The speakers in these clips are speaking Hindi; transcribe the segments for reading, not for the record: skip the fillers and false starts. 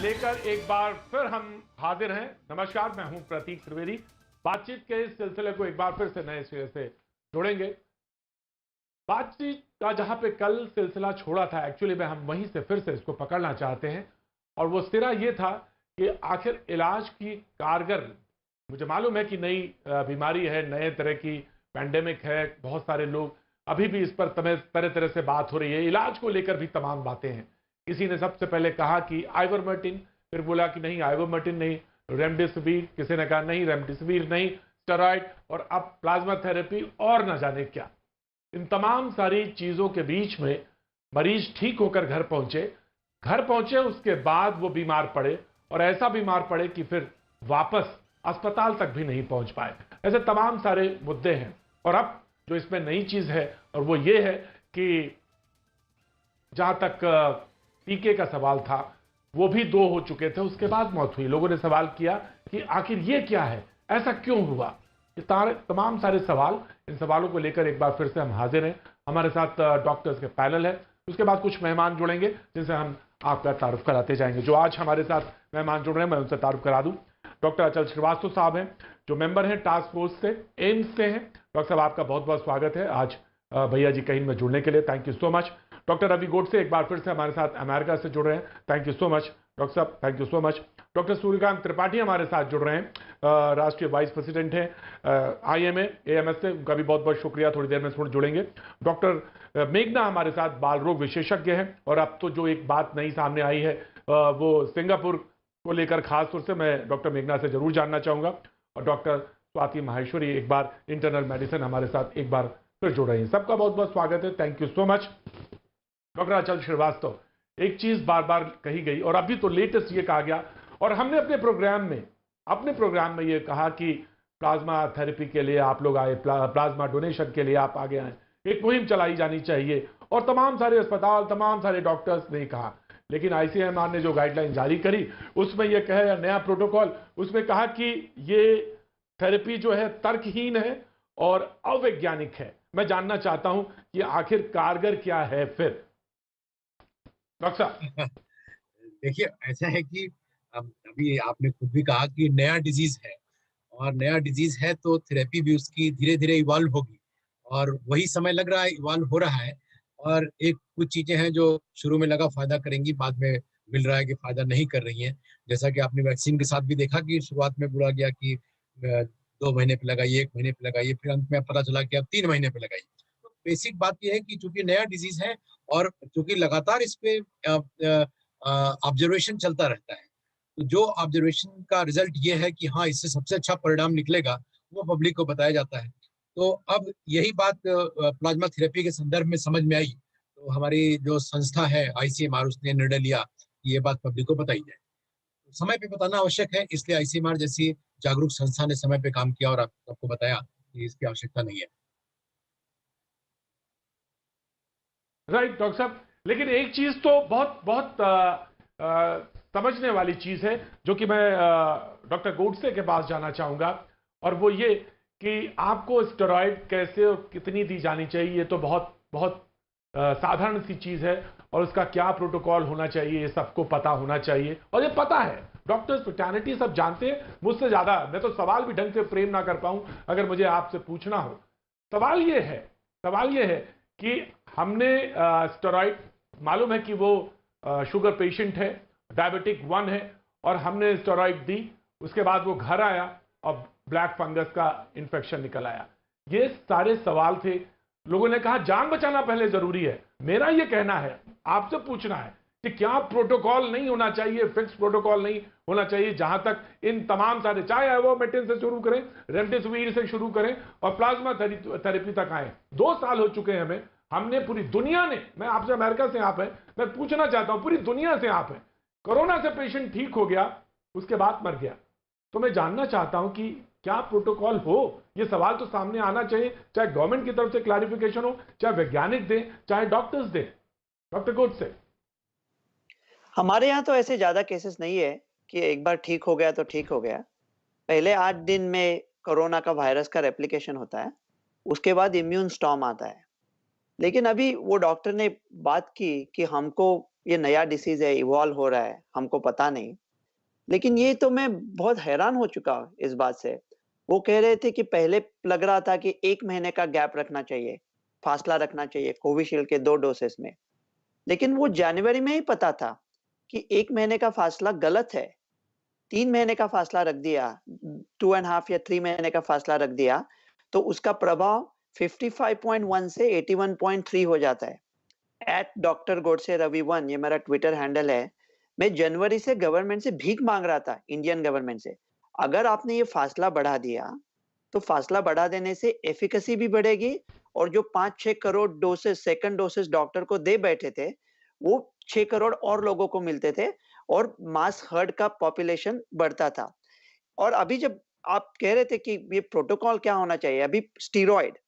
लेकर एक बार फिर हम हाजिर हैं। नमस्कार, मैं हूं प्रतीक त्रिवेदी। बातचीत के इस सिलसिले को एक बार फिर से नए सिरे से जोड़ेंगे। बातचीत का जहां पे कल सिलसिला छोड़ा था, एक्चुअली में हम वहीं से फिर से इसको पकड़ना चाहते हैं। और वो सिरा ये था कि आखिर इलाज की कारगर, मुझे मालूम है कि नई बीमारी है, नए तरह की पैंडेमिक है, बहुत सारे लोग अभी भी इस पर तरह तरह से बात हो रही है, इलाज को लेकर भी तमाम बातें हैं। किसी ने सबसे पहले कहा कि आइवरमेक्टिन, फिर बोला कि नहीं आइवरमेक्टिन नहीं, रेमडेसिविर, किसी ने कहा नहीं रेमडेसिविर नहीं, स्टेरॉइड, और अब प्लाज्मा थेरेपी और न जाने क्या। इन तमाम सारी चीजों के बीच में मरीज ठीक होकर घर पहुंचे, उसके बाद वो बीमार पड़े, और ऐसा बीमार पड़े कि फिर वापस अस्पताल तक भी नहीं पहुंच पाए। ऐसे तमाम सारे मुद्दे हैं। और अब जो इसमें नई चीज है, और वो ये है कि जहां तक टीके का सवाल था, वो भी 2 हो चुके थे, उसके बाद मौत हुई। लोगों ने सवाल किया कि आखिर ये क्या है, ऐसा क्यों हुआ। ये तमाम सारे सवाल, इन सवालों को लेकर एक बार फिर से हम हाजिर हैं। हमारे साथ डॉक्टर्स के पैनल है, उसके बाद कुछ मेहमान जुड़ेंगे जिनसे हम आपका तारुफ कराते जाएंगे। जो आज हमारे साथ मेहमान जुड़ रहे हैं, मैं उनसे तारुफ करा दूं। डॉक्टर अचल श्रीवास्तव साहब हैं, जो मेंबर हैं टास्क फोर्स से, एम्स से हैं। डॉक्टर साहब, आपका बहुत बहुत स्वागत है आज भैया जी कहीं में जुड़ने के लिए, thank you so much. Doctor Ravi Godse एक बार फिर से हमारे साथ अमेरिका से जुड़ रहे हैं, thank you so much doctor साहब, thank you so much. Doctor Suryakant Tripathi हमारे साथ जुड़ रहे हैं, राष्ट्रीय वाइस प्रेसिडेंट हैं IMA AMS से, उनका भी बहुत बहुत शुक्रिया, थोड़ी देर में जुड़ेंगे। डॉक्टर मेघना हमारे साथ बाल रोग विशेषज्ञ हैं, और अब तो जो एक बात नई सामने आई है वो सिंगापुर को लेकर खास तौर से मैं डॉक्टर मेघना से जरूर जानना चाहूंगा। और डॉक्टर स्वाति माहेश्वरी एक बार इंटरनल मेडिसिन हमारे साथ एक बार फिर जुड़ रही हैं। सबका बहुत बहुत स्वागत है, thank you so much. Doctor अचल श्रीवास्तव, एक चीज बार बार कही गई और अभी तो लेटेस्ट ये कहा गया, और हमने अपने प्रोग्राम में ये कहा कि प्लाज्मा थेरेपी के लिए आप लोग आए, प्लाज्मा डोनेशन के लिए आप आगे आए, एक मुहिम चलाई जानी चाहिए, और तमाम सारे अस्पताल, तमाम सारे डॉक्टर्स ने कहा। लेकिन ICMR ने जो गाइडलाइन जारी करी, उसमें यह कहा, नया प्रोटोकॉल, उसमें कहा कि ये थेरेपी जो है तर्कहीन है और अवैज्ञानिक है। मैं जानना चाहता हूं कि आखिर कारगर क्या है फिर, डॉक्टर साहब। देखिए, ऐसा है कि अभी आपने खुद भी कहा कि नया डिजीज है, और नया डिजीज है तो थेरेपी भी उसकी धीरे धीरे इवॉल्व होगी, और वही समय लग रहा है, इवॉल्व हो रहा है। और एक कुछ चीजें हैं जो शुरू में लगा फायदा करेंगी, बाद में मिल रहा है कि फायदा नहीं कर रही हैं। जैसा कि आपने वैक्सीन के साथ भी देखा कि शुरुआत में बोला गया कि 2 महीने पे लगाइए, 1 महीने पे लगाइए, फिर अंत में पता चला कि अब 3 महीने पे लगाइए। तो बेसिक बात यह है कि चूंकि नया डिजीज है, और चूंकि लगातार इस पे ऑब्जर्वेशन चलता रहता है, तो जो ऑब्जर्वेशन का रिजल्ट ये है कि हाँ, इससे सबसे अच्छा परिणाम निकलेगा, वो पब्लिक को बताया जाता है। तो अब यही बात प्लाज्मा थेरेपी के संदर्भ में समझ में आई, तो हमारी जो संस्था है ICMR, उसने निर्णय लिया कि ये बात पब्लिक को बताई जाए। समय पे बताना आवश्यक है, इसलिए ICMR जैसी जागरूक संस्था ने समय पे काम किया और आपको बताया कि इसकी आवश्यकता नहीं है। राइट डॉक्टर साहब, लेकिन एक चीज तो बहुत बहुत समझने वाली चीज है, जो कि मैं डॉक्टर गोडसे के पास जाना चाहूंगा, और वो ये कि आपको स्टेरॉइड कैसे और कितनी दी जानी चाहिए। ये तो बहुत बहुत साधारण सी चीज है, और उसका क्या प्रोटोकॉल होना चाहिए ये सबको पता होना चाहिए, और ये पता है, डॉक्टर्स फ्रेटर्निटी सब जानते हैं मुझसे ज्यादा। मैं तो सवाल भी ढंग से फ्रेम ना कर पाऊं अगर मुझे आपसे पूछना हो। सवाल ये है कि हमने स्टेरॉइड, मालूम है कि वो शुगर पेशेंट है, डायबिटिक 1 है, और हमने स्टेरॉइड दी, उसके बाद वो घर आया और ब्लैक फंगस का इंफेक्शन निकल आया। ये सारे सवाल थे। लोगों ने कहा जान बचाना पहले जरूरी है। मेरा ये कहना है, आपसे पूछना है कि क्या प्रोटोकॉल नहीं होना चाहिए, फिक्स प्रोटोकॉल नहीं होना चाहिए, जहां तक इन तमाम सारे, चाहे आइवरमेक्टिन से शुरू करें, रेमडेसिविर से शुरू करें, और प्लाज्मा थेरेपी तक आए। 2 साल हो चुके हैं हमें, हमने पूरी दुनिया ने, मैं आपसे अमेरिका से आप हैं, मैं पूछना चाहता हूं पूरी दुनिया से आप हैं, कोरोना से पेशेंट ठीक हो गया, उसके बाद मर गया। तो मैं जानना चाहता हूं कि क्या प्रोटोकॉल हो। ये सवाल तो सामने आना चाहिए, चाहे गवर्नमेंट की तरफ से क्लैरिफिकेशन हो, चाहे वैज्ञानिक दें, चाहे डॉक्टर्स दें। डॉक्टर गोडसे। हमारे यहाँ तो ऐसे ज्यादा केसेस नहीं है कि एक बार ठीक हो गया तो ठीक हो गया। पहले 8 दिन में कोरोना का वायरस का रेप्लिकेशन होता है, उसके बाद इम्यून स्टॉर्म आता है। लेकिन अभी वो डॉक्टर ने बात की कि हमको ये नया डिसीज है, इवॉल्व हो रहा है, हमको पता नहीं। लेकिन ये तो मैं बहुत हैरान हो चुका हूँ इस बात से। वो कह रहे थे कि पहले लग रहा था कि 1 महीने का गैप रखना चाहिए, फासला रखना चाहिए कोविशील्ड के 2 डोसेस में। लेकिन वो जनवरी में ही पता था कि 1 महीने का फासला गलत है। 3 महीने का फासला रख दिया, 2 एंड हाफ या 3 महीने का फासला रख दिया, तो उसका प्रभाव 55.1 से 81.3 हो जाता है। @डॉक्टर गोडसे रवि 1 ये मेरा ट्विटर हैंडल है। मैं जनवरी से गवर्नमेंट से भीख मांग रहा था, इंडियन गवर्नमेंट से। अगर आपने ये फासला बढ़ा दिया, तो फासला बढ़ा देने से एफिकेसी भी बढ़ेगी और जो 5-6 crore doses, second doses doctor को दे बैठे थे, वो 6 करोड़ और लोगों को मिलते थे और मास हर्ड का पॉपुलेशन बढ़ता था। और अभी जब आप कह रहे थे कि ये प्रोटोकॉल क्या होना चाहिए, अभी स्टेरॉइड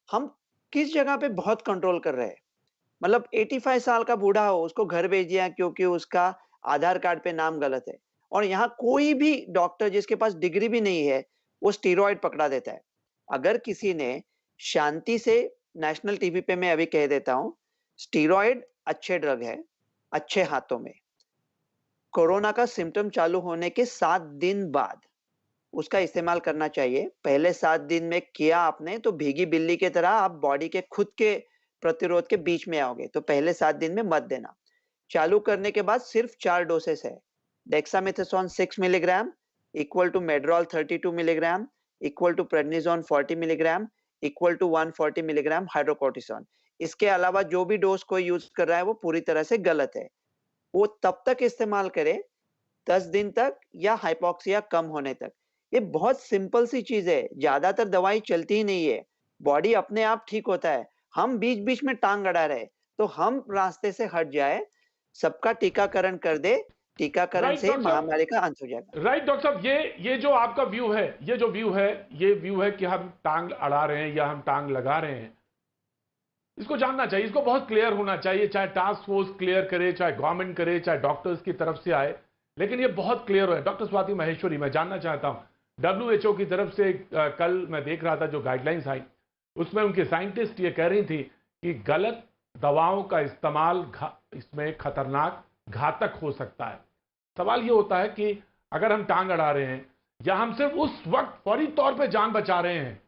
हम किस जगह पे बहुत कंट्रोल कर रहे हैं। मतलब 85 साल का बूढ़ा हो, उसको घर भेज दिया क्योंकि उसका आधार कार्ड पे नाम गलत है, और यहाँ कोई भी डॉक्टर जिसके पास डिग्री भी नहीं है, वो स्टेरॉइड पकड़ा देता है। अगर किसी ने शांति से, नेशनल टीवी पे मैं अभी कह देता हूँ, स्टेरॉइड अच्छे ड्रग है, अच्छे हाथों में। कोरोना का सिम्टम चालू होने के 7 दिन बाद उसका इस्तेमाल करना चाहिए। पहले 7 दिन में किया आपने तो भीगी बिल्ली की तरह आप बॉडी के खुद के प्रतिरोध के बीच में आओगे, तो पहले 7 दिन में मत देना। चालू करने के बाद सिर्फ 4 डोसेस है। Dexamethasone 6 milligram equal to Medrol 32 milligram equal to prednisone 40 milligram equal to 140 milligram hydrocortisone. इसके अलावा जो भी डोज कोई यूज कर रहा है वो पूरी तरह से गलत है। वो तब तक इस्तेमाल करे 10 दिन तक या हाइपोक्सिया कम होने तक। ये बहुत सिंपल सी चीज है, ज्यादातर दवाई चलती ही नहीं है, बॉडी अपने आप ठीक होता है। हम बीच बीच में टांग अड़ा रहे, तो हम रास्ते से हट जाए, सबका टीकाकरण कर दे, टीकाकरण राइट से डॉक्टर साहब, महामारी का अंत हो जाएगा। राइट डॉक्टर साहब, ये जो आपका व्यू है, ये व्यू है कि हम टांग अड़ा रहे हैं या हम टांग लगा रहे हैं, इसको जानना चाहिए, इसको बहुत क्लियर होना चाहिए, चाहे टास्क फोर्स क्लियर करे, चाहे गवर्नमेंट करे, चाहे डॉक्टर्स की तरफ से आए, लेकिन ये बहुत क्लियर हो। डॉक्टर स्वाति महेश्वरी, मैं जानना चाहता हूं, WHO की तरफ से कल मैं देख रहा था जो गाइडलाइंस आई, उसमें उनके साइंटिस्ट ये कह रही थी कि गलत दवाओं का इस्तेमाल इसमें खतरनाक, घातक हो सकता है। सवाल ये होता है कि अगर हम टांग अड़ा रहे हैं या हम सिर्फ उस वक्त फौरी तौर पे जान बचा रहे हैं,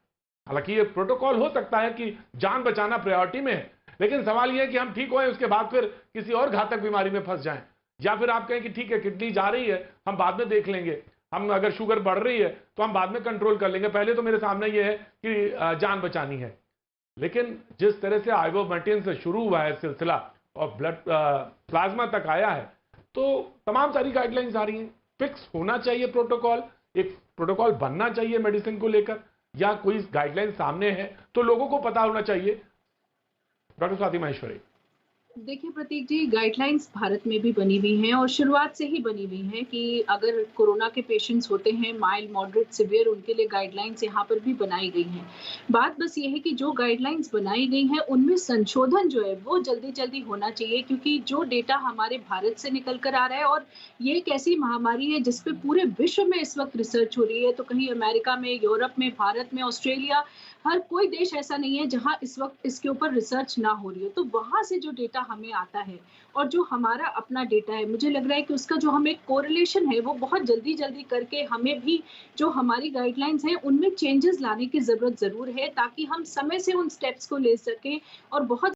हालांकि ये प्रोटोकॉल हो सकता है कि जान बचाना प्रायोरिटी में है, लेकिन सवाल ये है कि हम ठीक होए उसके बाद फिर किसी और घातक बीमारी में फंस जाएं, या फिर आप कहें कि ठीक है किडनी जा रही है, हम बाद में देख लेंगे, हम अगर शुगर बढ़ रही है तो हम बाद में कंट्रोल कर लेंगे, पहले तो मेरे सामने ये है कि जान बचानी है। लेकिन जिस तरह से आइवोमेक्टिन से शुरू हुआ है सिलसिला और ब्लड प्लाज्मा तक आया है, तो तमाम सारी गाइडलाइंस आ रही हैं। फिक्स होना चाहिए प्रोटोकॉल, एक प्रोटोकॉल बनना चाहिए मेडिसिन को लेकर, या कोई गाइडलाइन सामने है तो लोगों को पता होना चाहिए। डॉक्टर स्वाति महेश्वरी। देखिए प्रतीक जी, गाइडलाइंस भारत में भी बनी हुई हैं और शुरुआत से ही बनी हुई हैं कि अगर कोरोना के पेशेंट्स होते हैं माइल्ड, मॉडरेट, सिवियर, उनके लिए गाइडलाइंस यहाँ पर भी बनाई गई हैं। बात बस ये है कि जो गाइडलाइंस बनाई गई हैं उनमें संशोधन जो है वो जल्दी जल्दी होना चाहिए, क्योंकि जो डेटा हमारे भारत से निकल कर आ रहा है, और ये एक ऐसी महामारी है जिसपे पूरे विश्व में इस वक्त रिसर्च हो रही है, तो कहीं अमेरिका में, यूरोप में, भारत में, ऑस्ट्रेलिया, हर कोई देश ऐसा नहीं है जहां इस वक्त इसके ऊपर रिसर्च ना हो रही हो। तो वहां से जो डेटा हमें आता है और जो हमारा अपना डेटा है, मुझे लग रहा है कि उसका जो हमें कोरिलेशन है वो बहुत जल्दी जल्दी करके हमें भी जो हमारी गाइडलाइंस हैं उनमें चेंजेस लाने की जरूरत जरूर है, ताकि हम समय से उन स्टेप्स को ले सकें और बहुत